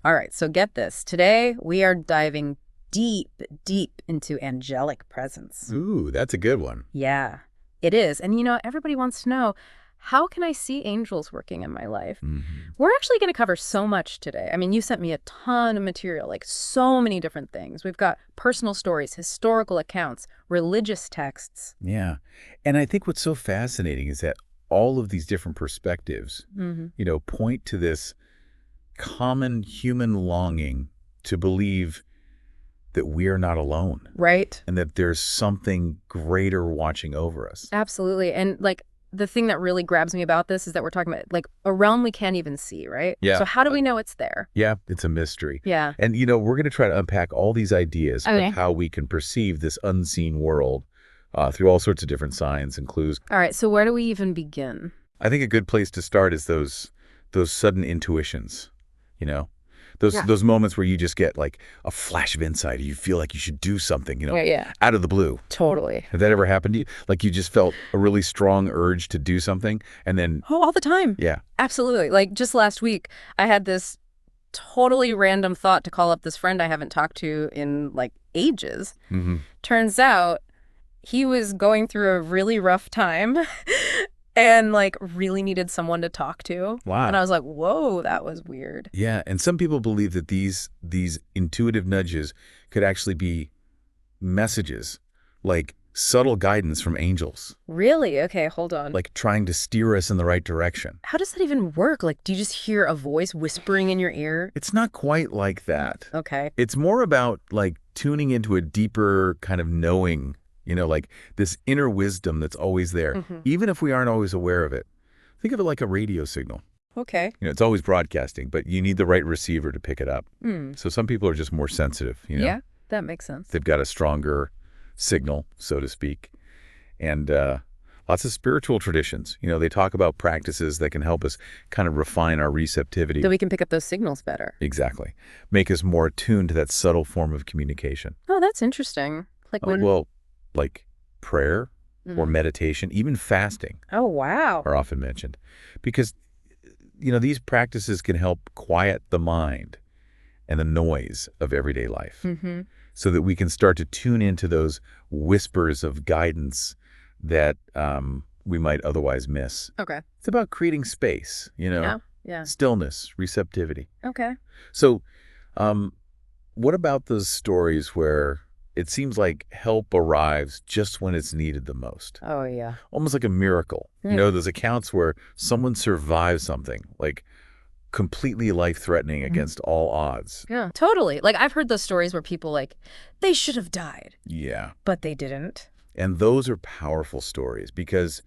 All right, so get this. Today, we are diving deep, deep into angelic presence. Ooh, that's a good one. Yeah, it is. And everybody wants to know, how can I see angels working in my life? Hmm. We're actually going to cover so much today. I mean, you sent me a ton of material, like so many different things. We've got personal stories, historical accounts, religious texts. Yeah. And I think what's so fascinating is that all of these different perspectives, Hmm. point to this common human longing to believe that we are not alone Right? and that there's something greater watching over us. Absolutely. And like the thing that really grabs me about this is that we're talking about like a realm we can't even see, right? Yeah. So how do we know it's there? Yeah, it's a mystery. Yeah. And, we're going to try to unpack all these ideas of Okay. how we can perceive this unseen world through all sorts of different signs and clues. All right. So where do we even begin? I think a good place to start is those sudden intuitions, you know, those moments where you just get like a flash of insight. You feel like you should do something, Yeah, yeah. out of the blue. Totally. Has that ever happened to you? Like you just felt a really strong urge to do something and then, Oh, all the time. yeah. Absolutely. Like just last week, I had this totally random thought to call up this friend I haven't talked to in like ages. Hmm. Turns out he was going through a really rough time and like really needed someone to talk to. Wow. And I was like, whoa, that was weird. Yeah. And some people believe that these intuitive nudges could actually be messages, like subtle guidance from angels, Really? Okay, hold on. like trying to steer us in the right direction. How does that even work? Like, do you just hear a voice whispering in your ear? It's not quite like that. Okay. It's more about like tuning into a deeper kind of knowing, like this inner wisdom that's always there, Hmm. even if we aren't always aware of it. Think of it like a radio signal. Okay. It's always broadcasting, but you need the right receiver to pick it up. Hmm. So some people are just more sensitive, Yeah, that makes sense. They've got a stronger signal, so to speak. And lots of spiritual traditions, they talk about practices that can help us kind of refine our receptivity. So we can pick up those signals better. Exactly. Make us more attuned to that subtle form of communication. Oh, that's interesting. Like when... Well, like prayer or Mhm. meditation, even fasting Oh, wow. are often mentioned because, these practices can help quiet the mind and the noise of everyday life Hmm. so that we can start to tune into those whispers of guidance that we might otherwise miss. Okay. It's about creating space, Yeah. Yeah. stillness, receptivity. Okay. So what about those stories where it seems like help arrives just when it's needed the most? Oh, yeah. Almost like a miracle. Mm. Those accounts where someone survives something like completely life-threatening against all odds. Yeah, totally. Like I've heard those stories where people like, they should have died, Yeah. but they didn't. And those are powerful stories because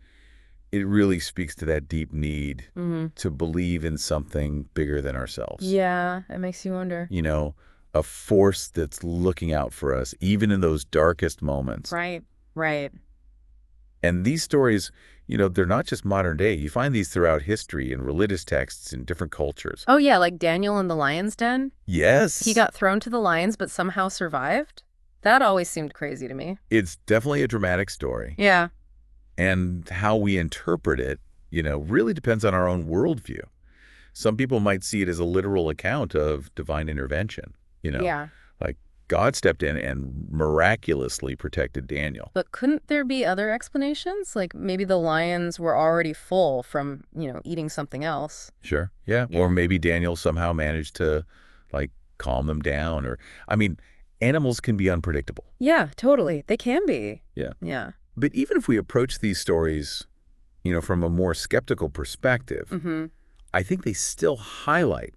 it really speaks to that deep need Hmm. to believe in something bigger than ourselves. Yeah, it makes you wonder. A force that's looking out for us, even in those darkest moments. Right. Right. And these stories, they're not just modern day. You find these throughout history and religious texts in different cultures. Oh, yeah, like Daniel in the lion's den. Yes. He got thrown to the lions, but somehow survived. That always seemed crazy to me. It's definitely a dramatic story. Yeah. And how we interpret it, really depends on our own worldview. Some people might see it as a literal account of divine intervention, Yeah. like God stepped in and miraculously protected Daniel. But couldn't there be other explanations? Like maybe the lions were already full from, eating something else. Sure. Yeah. Yeah. Or maybe Daniel somehow managed to like calm them down animals can be unpredictable. Yeah, totally. They can be. Yeah. Yeah. But even if we approach these stories, from a more skeptical perspective, Mm-hmm. I think they still highlight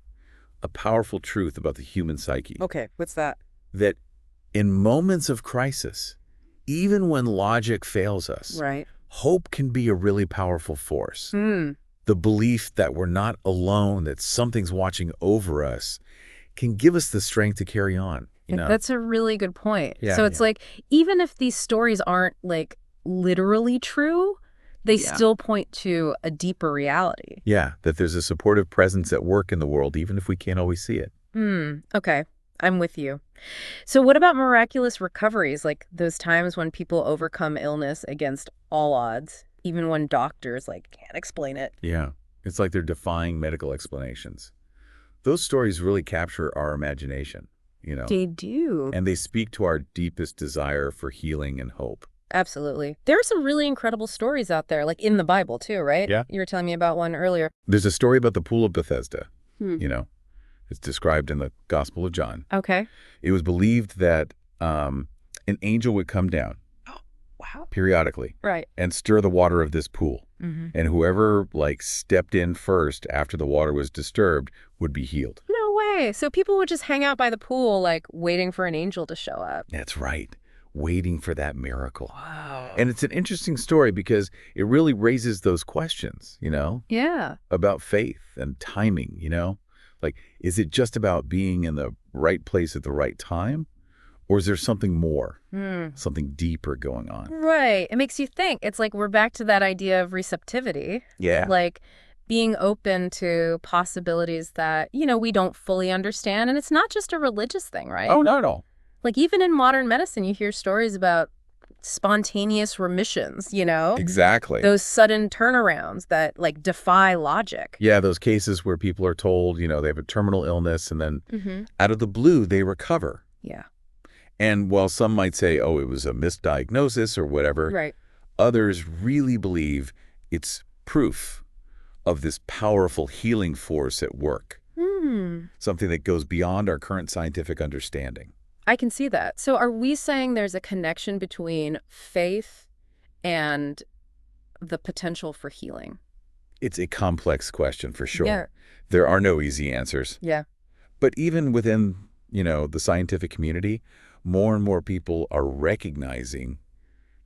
a powerful truth about the human psyche. Okay, what's that? That in moments of crisis, even when logic fails us, Right. hope can be a really powerful force. Hmm. The belief that we're not alone, that something's watching over us, can give us the strength to carry on. That's a really good point. Yeah, So it's like, even if these stories aren't like literally true, they Yeah. still point to a deeper reality. Yeah, that there's a supportive presence at work in the world, even if we can't always see it. Okay. I'm with you. So what about miraculous recoveries, like those times when people overcome illness against all odds, even when doctors like can't explain it? Yeah, it's like they're defying medical explanations. those stories really capture our imagination, you know, They do. and they speak to our deepest desire for healing and hope. Absolutely. There are some really incredible stories out there, like in the Bible too, right? Yeah. You were telling me about one earlier. There's a story about the Pool of Bethesda, Hmm. you know. It's described in the Gospel of John. Okay. It was believed that an angel would come down Wow. periodically Right. and stir the water of this pool. Mm-hmm. And whoever, like, stepped in first after the water was disturbed would be healed. No way. So people would just hang out by the pool, like waiting for an angel to show up. That's right. Waiting for that miracle. Wow. And it's an interesting story because it really raises those questions, you know, Yeah. about faith and timing, you know? Like, is it just about being in the right place at the right time? Or is there something more, something deeper going on? Right. It makes you think. It's like we're back to that idea of receptivity. Yeah. Like being open to possibilities that, we don't fully understand. And it's not just a religious thing, right? Oh, not at all. Like even in modern medicine, you hear stories about spontaneous remissions, Exactly. Those sudden turnarounds that like defy logic. Yeah, those cases where people are told, they have a terminal illness and then out of the blue, they recover. Yeah. And while some might say, oh, it was a misdiagnosis or whatever, Right. others really believe it's proof of this powerful healing force at work, something that goes beyond our current scientific understanding. I can see that. So are we saying there's a connection between faith and the potential for healing? It's a complex question for sure. Yeah. There are no easy answers. Yeah. But even within, the scientific community, more and more people are recognizing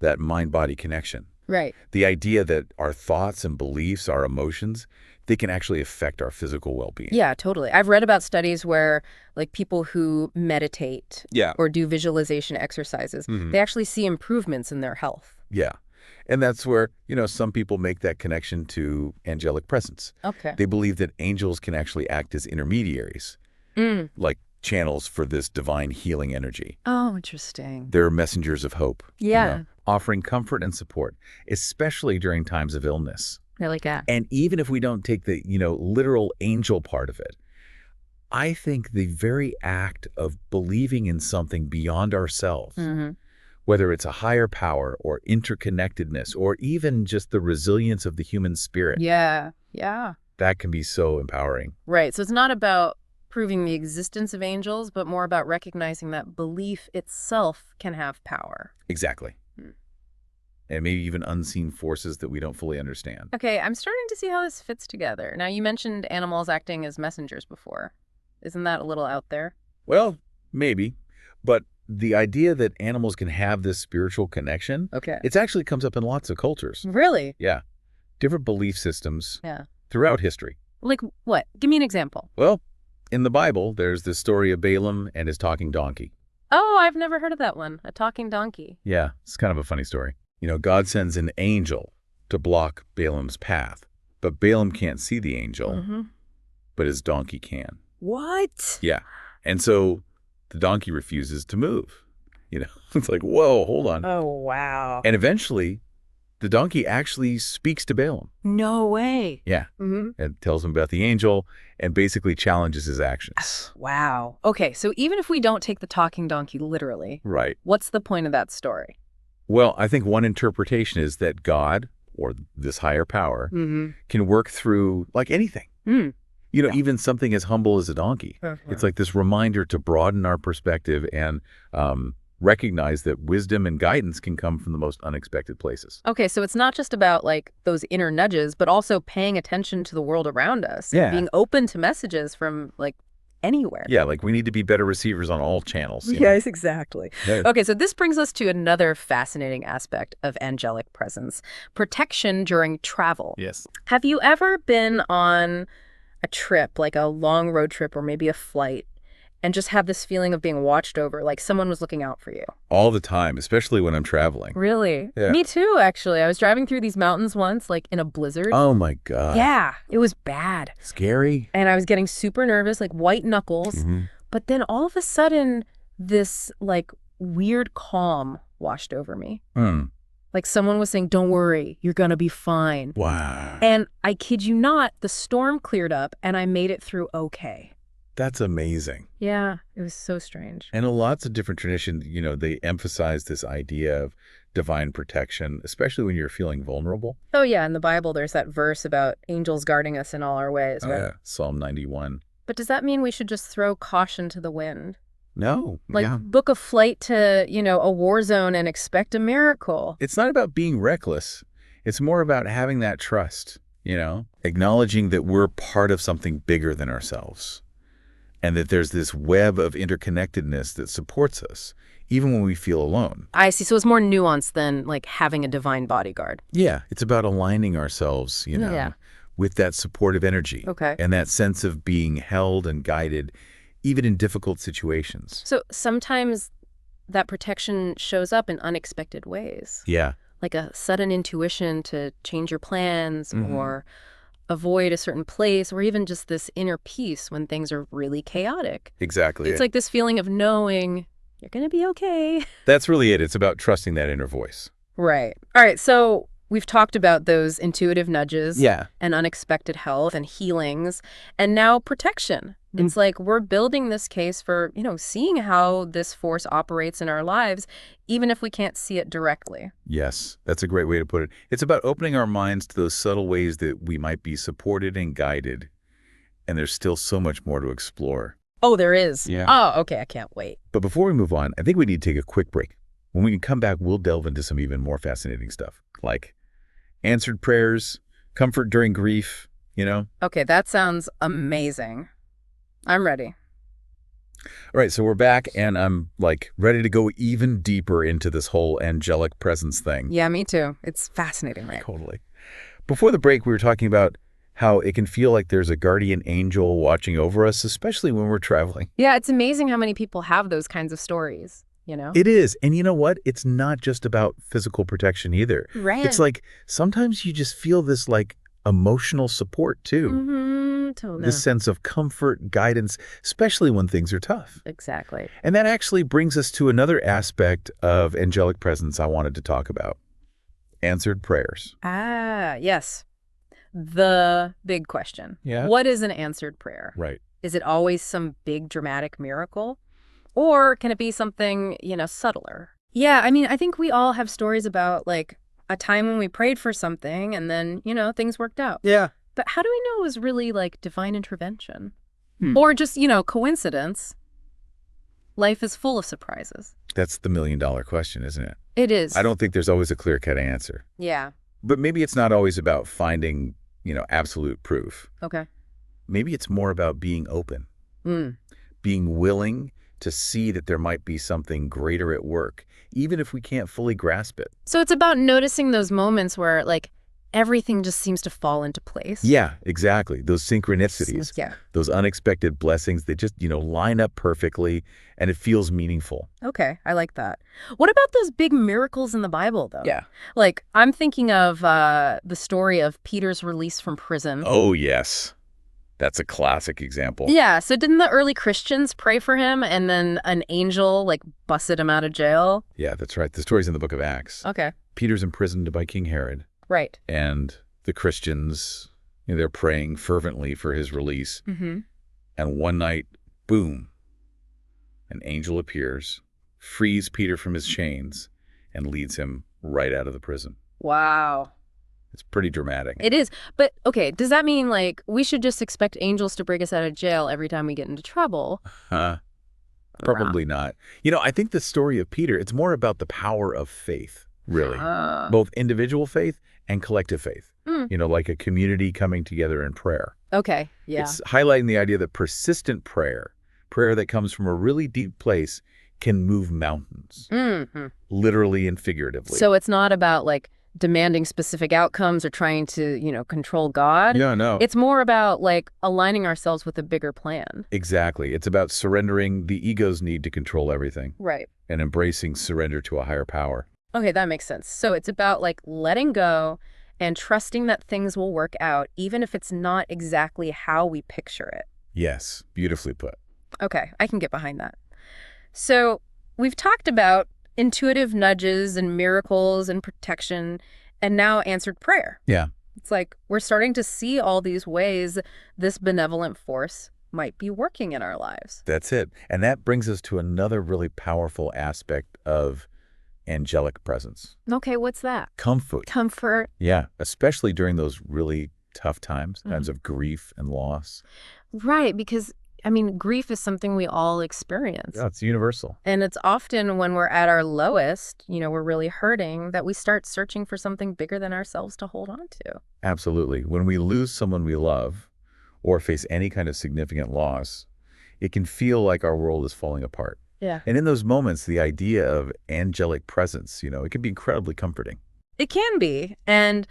that mind-body connection. Right. The idea that our thoughts and beliefs, our emotions, they can actually affect our physical well-being. Yeah, totally. I've read about studies where like people who meditate or do visualization exercises, they actually see improvements in their health. Yeah. And that's where, some people make that connection to angelic presence. Okay. They believe that angels can actually act as intermediaries, like channels for this divine healing energy. Oh, interesting. They're messengers of hope. Yeah. Offering comfort and support, especially during times of illness. I like that. And even if we don't take the, literal angel part of it, I think the very act of believing in something beyond ourselves, whether it's a higher power or interconnectedness or even just the resilience of the human spirit, Yeah. Yeah. that can be so empowering. Right. So it's not about proving the existence of angels, but more about recognizing that belief itself can have power. Exactly. And maybe even unseen forces that we don't fully understand. Okay, I'm starting to see how this fits together. Now, you mentioned animals acting as messengers before. Isn't that a little out there? Well, maybe. But the idea that animals can have this spiritual connection, Okay. it actually comes up in lots of cultures. Really? Yeah. Different belief systems Yeah. throughout history. Like what? Give me an example. Well, in the Bible, there's this story of Balaam and his talking donkey. Oh, I've never heard of that one. A talking donkey. Yeah, it's kind of a funny story. God sends an angel to block Balaam's path, but Balaam can't see the angel, but his donkey can. What? Yeah. And so the donkey refuses to move. It's like, whoa, hold on. Oh, wow. And eventually, the donkey actually speaks to Balaam. No way. Yeah. And tells him about the angel and basically challenges his actions. Wow. Okay, so even if we don't take the talking donkey literally, Right. what's the point of that story? Well, I think one interpretation is that God, or this higher power, can work through like anything. Even something as humble as a donkey. It's like this reminder to broaden our perspective and recognize that wisdom and guidance can come from the most unexpected places. Okay, so it's not just about like those inner nudges, but also paying attention to the world around us. Yeah. Being open to messages from like anywhere. Yeah, like we need to be better receivers on all channels. Yes, exactly. Yeah. Okay, so this brings us to another fascinating aspect of angelic presence, protection during travel. Yes. Have you ever been on a trip, like a long road trip or maybe a flight, and just have this feeling of being watched over, like someone was looking out for you? All the time, especially when I'm traveling. Really? Yeah. Me too, actually. I was driving through these mountains once, like in a blizzard. Oh my God. Yeah, it was bad. Scary. And I was getting super nervous, like white knuckles. But then all of a sudden, this like weird calm washed over me. Like someone was saying, don't worry, you're going to be fine. Wow. And I kid you not, the storm cleared up and I made it through okay. That's amazing. Yeah, it was so strange. And in lots of different traditions, they emphasize this idea of divine protection, especially when you're feeling vulnerable. Oh, yeah, in the Bible, there's that verse about angels guarding us in all our ways, right? Yeah, Psalm 91. But does that mean we should just throw caution to the wind? No. Like book a flight to, a war zone and expect a miracle? It's not about being reckless. It's more about having that trust, acknowledging that we're part of something bigger than ourselves and that there's this web of interconnectedness that supports us, even when we feel alone. I see. So it's more nuanced than like having a divine bodyguard. Yeah, it's about aligning ourselves, with that supportive energy. Okay. And that sense of being held and guided, even in difficult situations. So sometimes that protection shows up in unexpected ways. Yeah. Like a sudden intuition to change your plans or avoid a certain place, or even just this inner peace when things are really chaotic. Exactly. It's like this feeling of knowing you're going to be okay. That's really it. It's about trusting that inner voice. Right. All right. So we've talked about those intuitive nudges and unexpected health and healings, and now protection. It's like we're building this case for, seeing how this force operates in our lives, even if we can't see it directly. Yes, that's a great way to put it. It's about opening our minds to those subtle ways that we might be supported and guided, and there's still so much more to explore. Oh, there is? Yeah. Oh, okay. I can't wait. But before we move on, I think we need to take a quick break. When we come back, we'll delve into some even more fascinating stuff, like answered prayers, comfort during grief, Okay, that sounds amazing. I'm ready. All right, so we're back, and I'm, ready to go even deeper into this whole angelic presence thing. Yeah, me too. It's fascinating, right? Totally. Before the break, we were talking about how it can feel like there's a guardian angel watching over us, especially when we're traveling. Yeah, it's amazing how many people have those kinds of stories, It is. And you know what? It's not just about physical protection either. Right. It's like sometimes you just feel this, emotional support, too. Totally. This sense of comfort, guidance, especially when things are tough. Exactly. And that actually brings us to another aspect of angelic presence I wanted to talk about. Answered prayers. Ah, yes. The big question. Yeah. What is an answered prayer? Right. Is it always some big dramatic miracle? Or can it be something, subtler? Yeah, I think we all have stories about, a time when we prayed for something and then, things worked out. Yeah. But how do we know it was really, divine intervention? Or just, coincidence? Life is full of surprises. That's the million-dollar question, isn't it? It is. I don't think there's always a clear-cut answer. Yeah. But maybe it's not always about finding, absolute proof. Okay. Maybe it's more about being open. Being willing to see that there might be something greater at work, even if we can't fully grasp it. So it's about noticing those moments where, everything just seems to fall into place. Yeah, exactly. Those synchronicities, those unexpected blessings that just, line up perfectly, and it feels meaningful. Okay, I like that. What about those big miracles in the Bible, though? Yeah. I'm thinking of the story of Peter's release from prison. Oh, yes. That's a classic example. Yeah, so didn't the early Christians pray for him and then an angel, busted him out of jail? Yeah, that's right. The story's in the book of Acts. Okay. Peter's imprisoned by King Herod. Right. And the Christians, they're praying fervently for his release. And one night, boom, an angel appears, frees Peter from his chains, and leads him right out of the prison. Wow. It's pretty dramatic. It is. But, okay, does that mean, we should just expect angels to break us out of jail every time we get into trouble? Probably not. I think the story of Peter, it's more about the power of faith, really. Both individual faith and collective faith. Like a community coming together in prayer. Okay, yeah. It's highlighting the idea that persistent prayer that comes from a really deep place, can move mountains, literally and figuratively. So it's not about, demanding specific outcomes or trying to, control God. Yeah, no. It's more about, aligning ourselves with a bigger plan. Exactly. It's about surrendering the ego's need to control everything. Right. And embracing surrender to a higher power. Okay, that makes sense. So it's about, letting go and trusting that things will work out, even if it's not exactly how we picture it. Yes, beautifully put. Okay, I can get behind that. So we've talked about intuitive nudges and miracles and protection, and now answered prayer. Yeah. It's we're starting to see all these ways this benevolent force might be working in our lives. That's it. And that brings us to another really powerful aspect of angelic presence. Okay, what's that? Comfort. Comfort. Yeah, especially during those really tough times of grief and loss. Right, because, I mean, grief is something we all experience. Yeah, it's universal. And it's often when we're at our lowest, we're really hurting, that we start searching for something bigger than ourselves to hold on to. Absolutely. When we lose someone we love or face any kind of significant loss, it can feel like our world is falling apart. Yeah. And in those moments, the idea of angelic presence, it can be incredibly comforting. It can be. And,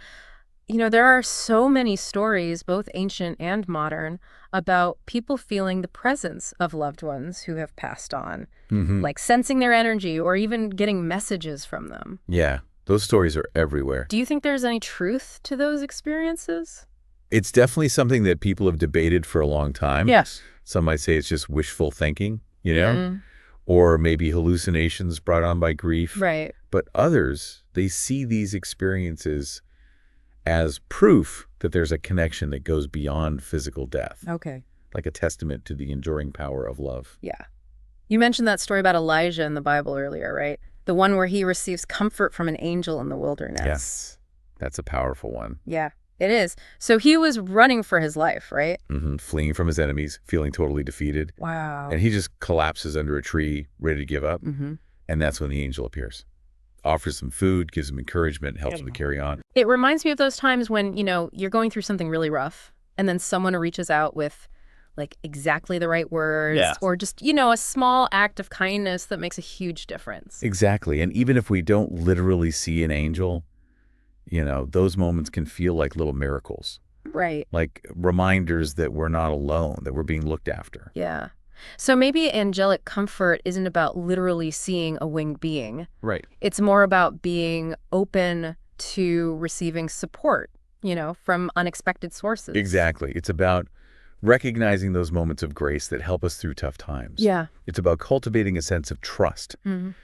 there are so many stories, both ancient and modern, about people feeling the presence of loved ones who have passed on, like sensing their energy or even getting messages from them. Yeah, those stories are everywhere. Do you think there's any truth to those experiences? It's definitely something that people have debated for a long time. Yes. Some might say it's just wishful thinking, or maybe hallucinations brought on by grief. Right. But others, they see these experiences as proof that there's a connection that goes beyond physical death. Okay. Like a testament to the enduring power of love. Yeah. You mentioned that story about Elijah in the Bible earlier, right? The one where he receives comfort from an angel in the wilderness. Yes. That's a powerful one. Yeah. It is. So he was running for his life, right? Fleeing from his enemies, feeling totally defeated. Wow. And he just collapses under a tree, ready to give up. And that's when the angel appears. Offers him food, gives him encouragement, helps him to carry on. It reminds me of those times when, you're going through something really rough, and then someone reaches out with, like, exactly the right words, or just, a small act of kindness that makes a huge difference. Exactly. And even if we don't literally see an angel, those moments can feel like little miracles. Right. Like reminders that we're not alone, that we're being looked after. Yeah. So maybe angelic comfort isn't about literally seeing a winged being. Right. It's more about being open to receiving support, from unexpected sources. Exactly. It's about recognizing those moments of grace that help us through tough times. Yeah. It's about cultivating a sense of trust,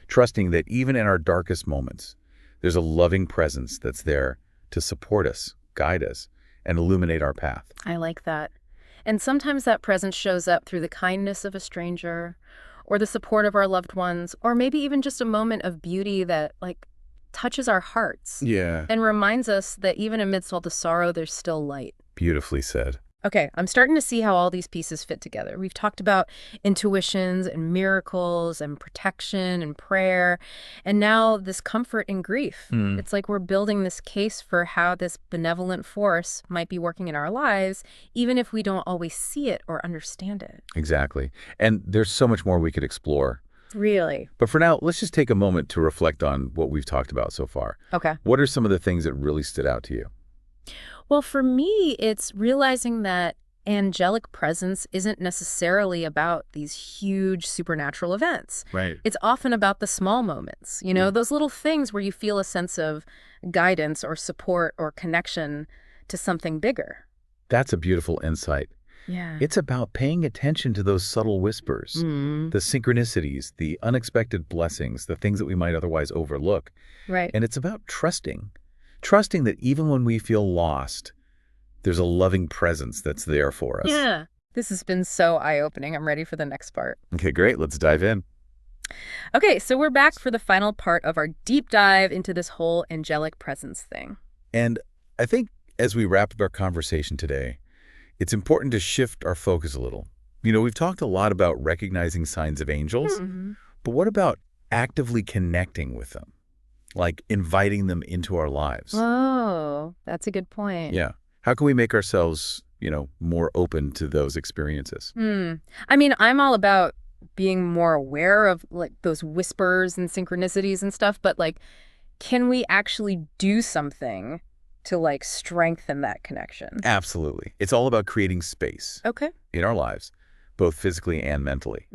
trusting that even in our darkest moments, there's a loving presence that's there to support us, guide us, and illuminate our path. I like that. And sometimes that presence shows up through the kindness of a stranger or the support of our loved ones, or maybe even just a moment of beauty that, like, touches our hearts. Yeah. And reminds us that even amidst all the sorrow, there's still light. Beautifully said. Okay, I'm starting to see how all these pieces fit together. We've talked about intuitions and miracles and protection and prayer, and now this comfort in grief. It's like we're building this case for how this benevolent force might be working in our lives, even if we don't always see it or understand it. Exactly. And there's so much more we could explore. Really? But for now, let's just take a moment to reflect on what we've talked about so far. Okay. What are some of the things that really stood out to you? Well, for me, it's realizing that angelic presence isn't necessarily about these huge supernatural events. Right. It's often about the small moments, those little things where you feel a sense of guidance or support or connection to something bigger. That's a beautiful insight. Yeah. It's about paying attention to those subtle whispers, the synchronicities, the unexpected blessings, the things that we might otherwise overlook. Right. And it's about trusting that even when we feel lost, there's a loving presence that's there for us. Yeah. This has been so eye-opening. I'm ready for the next part. Okay, great. Let's dive in. Okay, so we're back for the final part of our deep dive into this whole angelic presence thing. And I think as we wrap up our conversation today, it's important to shift our focus a little. We've talked a lot about recognizing signs of angels, but what about actively connecting with them? Like inviting them into our lives. Oh, that's a good point. Yeah. How can we make ourselves, more open to those experiences? I mean, I'm all about being more aware of, like, those whispers and synchronicities and stuff, but, like, can we actually do something to, like, strengthen that connection? Absolutely. It's all about creating space in our lives, both physically and mentally.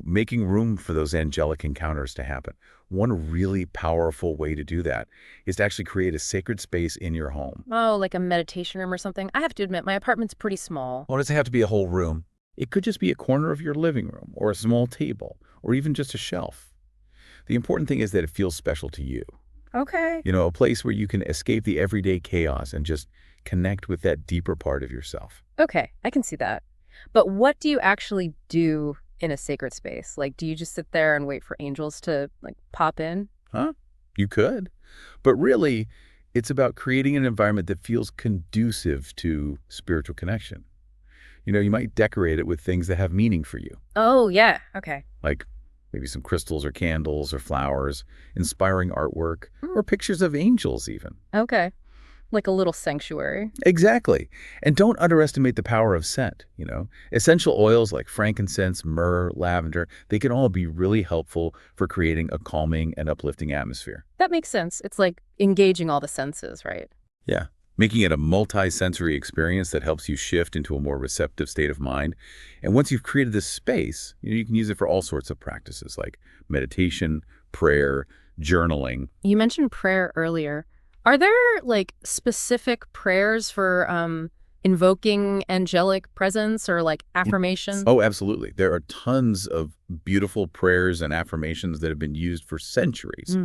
Making room for those angelic encounters to happen. One really powerful way to do that is to actually create a sacred space in your home. Oh, like a meditation room or something? I have to admit, my apartment's pretty small. Well, it doesn't have to be a whole room. It could just be a corner of your living room or a small table or even just a shelf. The important thing is that it feels special to you. Okay. A place where you can escape the everyday chaos and just connect with that deeper part of yourself. Okay, I can see that. But what do you actually do in a sacred space? Like, do you just sit there and wait for angels to, like, pop in? Huh? You could. But really, it's about creating an environment that feels conducive to spiritual connection. You might decorate it with things that have meaning for you. Oh, yeah. Okay. Like maybe some crystals or candles or flowers, inspiring artwork, or pictures of angels even. Okay. Like a little sanctuary. Exactly. And don't underestimate the power of scent. Essential oils like frankincense, myrrh, lavender, they can all be really helpful for creating a calming and uplifting atmosphere. That makes sense. It's like engaging all the senses, right? Yeah. Making it a multi-sensory experience that helps you shift into a more receptive state of mind. And once you've created this space, you can use it for all sorts of practices like meditation, prayer, journaling. You mentioned prayer earlier. Are there, like, specific prayers for invoking angelic presence or, like, affirmations? Oh, absolutely. There are tons of beautiful prayers and affirmations that have been used for centuries.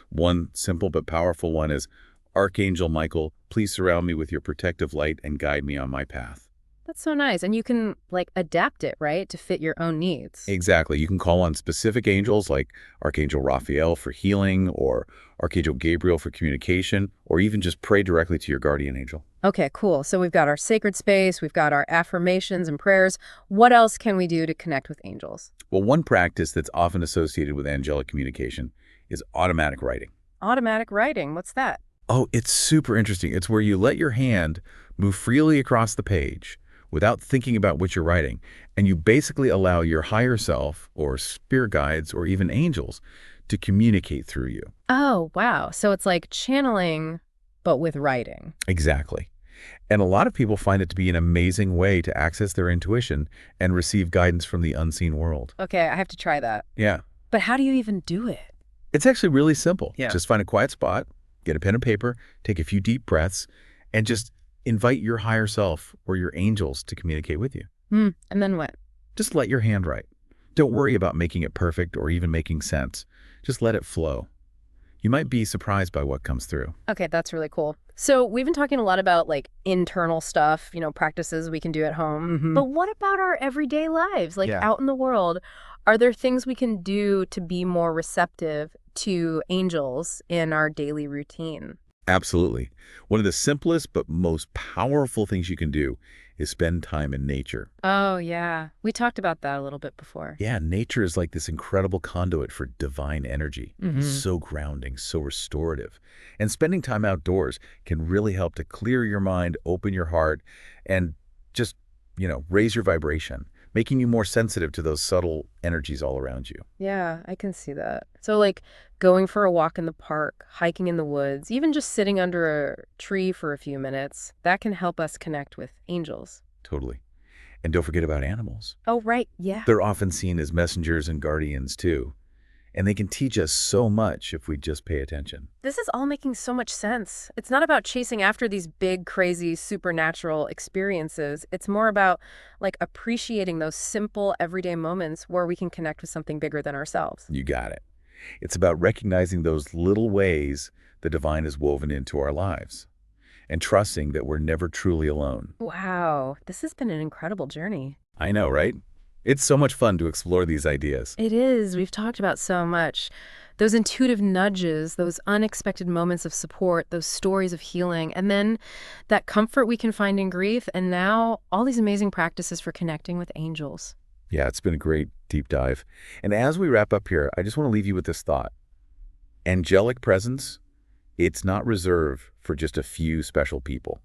One simple but powerful one is, Archangel Michael, please surround me with your protective light and guide me on my path. That's so nice. And you can, like, adapt it, right, to fit your own needs. Exactly. You can call on specific angels like Archangel Raphael for healing or Archangel Gabriel for communication, or even just pray directly to your guardian angel. Okay, cool. So we've got our sacred space, we've got our affirmations and prayers. What else can we do to connect with angels? Well, one practice that's often associated with angelic communication is automatic writing. Automatic writing, what's that? Oh, it's super interesting. It's where you let your hand move freely across the page without thinking about what you're writing, and you basically allow your higher self or spirit guides or even angels to communicate through you. Oh, wow. So it's like channeling, but with writing. Exactly. And a lot of people find it to be an amazing way to access their intuition and receive guidance from the unseen world. Okay, I have to try that. Yeah. But how do you even do it? It's actually really simple. Yeah. Just find a quiet spot, get a pen and paper, take a few deep breaths, and just invite your higher self or your angels to communicate with you. And then what? Just let your hand write. Don't worry about making it perfect or even making sense. Just let it flow. You might be surprised by what comes through. Okay, that's really cool. So we've been talking a lot about, like, internal stuff, practices we can do at home. But what about our everyday lives, like out in the world? Are there things we can do to be more receptive to angels in our daily routine? Absolutely. One of the simplest but most powerful things you can do is spend time in nature. Oh, yeah. We talked about that a little bit before. Yeah, nature is like this incredible conduit for divine energy. So grounding, so restorative. And spending time outdoors can really help to clear your mind, open your heart, and just, raise your vibration, making you more sensitive to those subtle energies all around you. Yeah, I can see that. So, like, going for a walk in the park, hiking in the woods, even just sitting under a tree for a few minutes, that can help us connect with angels. Totally. And don't forget about animals. Oh, right. Yeah. They're often seen as messengers and guardians, too. And they can teach us so much if we just pay attention. This is all making so much sense. It's not about chasing after these big, crazy, supernatural experiences. It's more about, like, appreciating those simple, everyday moments where we can connect with something bigger than ourselves. You got it. It's about recognizing those little ways the divine is woven into our lives and trusting that we're never truly alone. Wow, this has been an incredible journey. I know, right? It's so much fun to explore these ideas. It is. We've talked about so much. Those intuitive nudges, those unexpected moments of support, those stories of healing, and then that comfort we can find in grief, and now all these amazing practices for connecting with angels. Yeah, it's been a great deep dive. And as we wrap up here, I just want to leave you with this thought. Angelic presence, it's not reserved for just a few special people.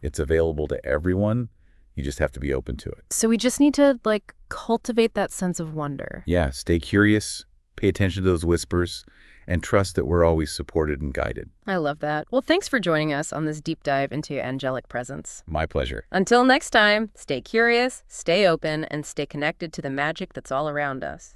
It's available to everyone. You just have to be open to it. So we just need to, like, cultivate that sense of wonder. Yeah, stay curious, pay attention to those whispers, and trust that we're always supported and guided. I love that. Well, thanks for joining us on this deep dive into angelic presence. My pleasure. Until next time, stay curious, stay open, and stay connected to the magic that's all around us.